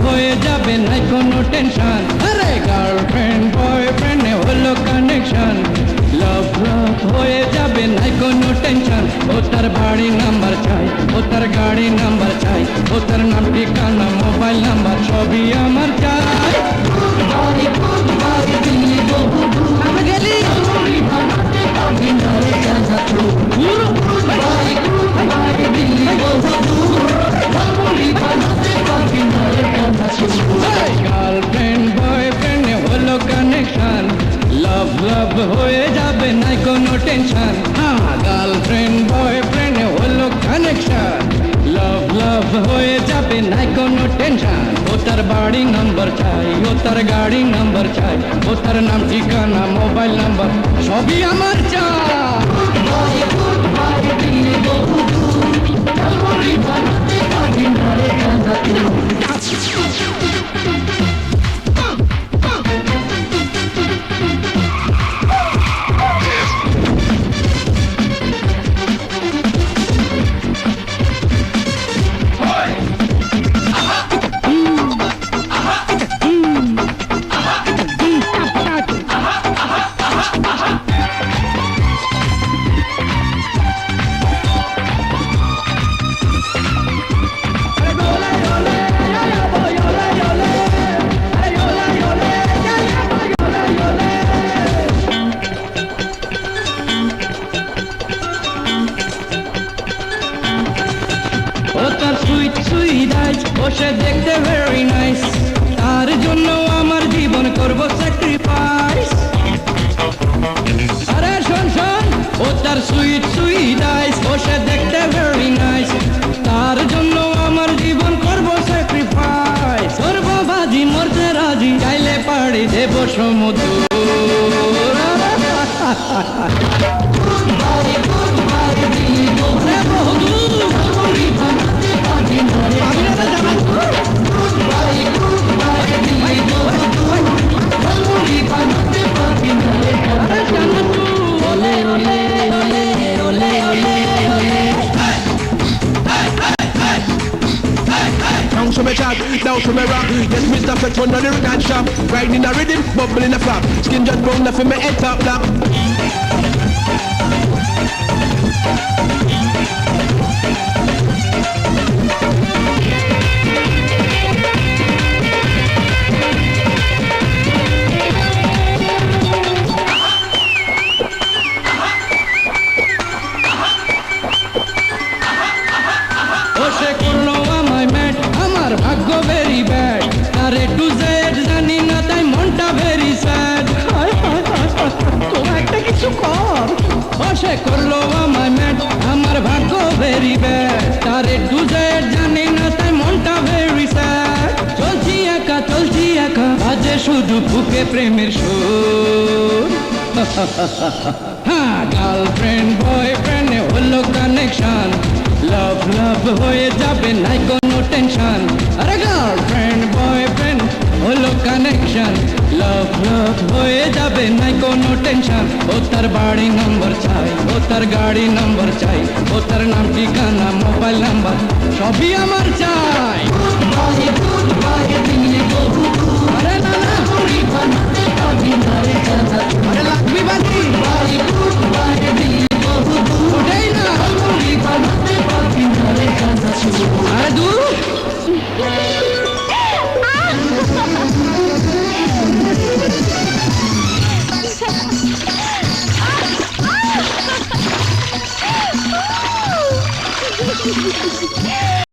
হয়ে যাবে নাই কোনো টেনশন। আরে গার্লফ্রেন্ড বয়ফ্রেন্ড হলো কানেকশন, লাভ লাভ হয়ে যাবে নাই কোনো টেনশন। ও তার বাড়ি নাম্বার চাই, ও তার গাড়ি নাম্বার চাই, ও তার নাম ঠিকানা মোবাইল নাম্বার সবই আমার চাই। আমি গেলি গার্লফ্রেন্ড বয়ফ্রেন্ড হলো কানেকশন, লাভ লাভ হয়ে যাবে নাই কোনো টেনশন। গার্লফ্রেন্ড বয়ফ্রেন্ড হলো কানেকশন, লাভ লাভ হয়ে যাবে নাই কোনো টেনশন। ও তার বাড়ি নাম্বার চাই, ও তার গাড়ি নাম্বার চাই, ও তার নাম ঠিকানা মোবাইল নাম্বার সবই আমার চাই। ও তার সুইট সুইট আইজ, ও সে দেখতে ভেরি নাইস, তার জন্য আমার জীবন করব স্যাক্রিফাইস। আরে শোন শোন, ও তার সুইট সুইট আইজ, ও সে দেখতে ভেরি নাইস, তার জন্য আমার জীবন করব স্যাক্রিফাইস। করব বাজি মরতে রাজি, চাইলে পাড়ি দেব সমুদ্র। Down to me chat, down to me rock. Yes, Mr. Fetch one of the record shop. Riding a rhythm, bubble in a flap. Skin just brown enough for me head top lock. ও সে করলো আমায় mat, আমার ভাগ্য very bad, R A to Z জানি না তাই মনটা very sad. তোরা একটা কিছু কর। ও সে করলো আমায় ম্যাট, আমার ভাগ্য very bad, R A to Z জানি না তাই মনটা ভেরি স্যাড। চলছি একা বাজে শুধু বুকে প্রেমের সুর। হ্যাঁ গার্লফ্রেন্ড বয়ফ্রেন্ড হলো কানেকশন, লাভ লাভ হয়ে যাবে নাই কোনো টেনশন। আরে গার্লফ্রেন্ড বয়ফ্রেন্ড হলো কানেকশন, লাভ লাভ হয়ে যাবে নাই কোনো টেনশন। ও তার বাড়ি নাম্বার চাই, ও তার গাড়ি নাম্বার চাই, ও তার নাম ঠিকানা মোবাইল নাম্বার সবই আমার চাই। আরে না না, আরে লাগবি বাজি ওটাই না। আরে দূর Oh!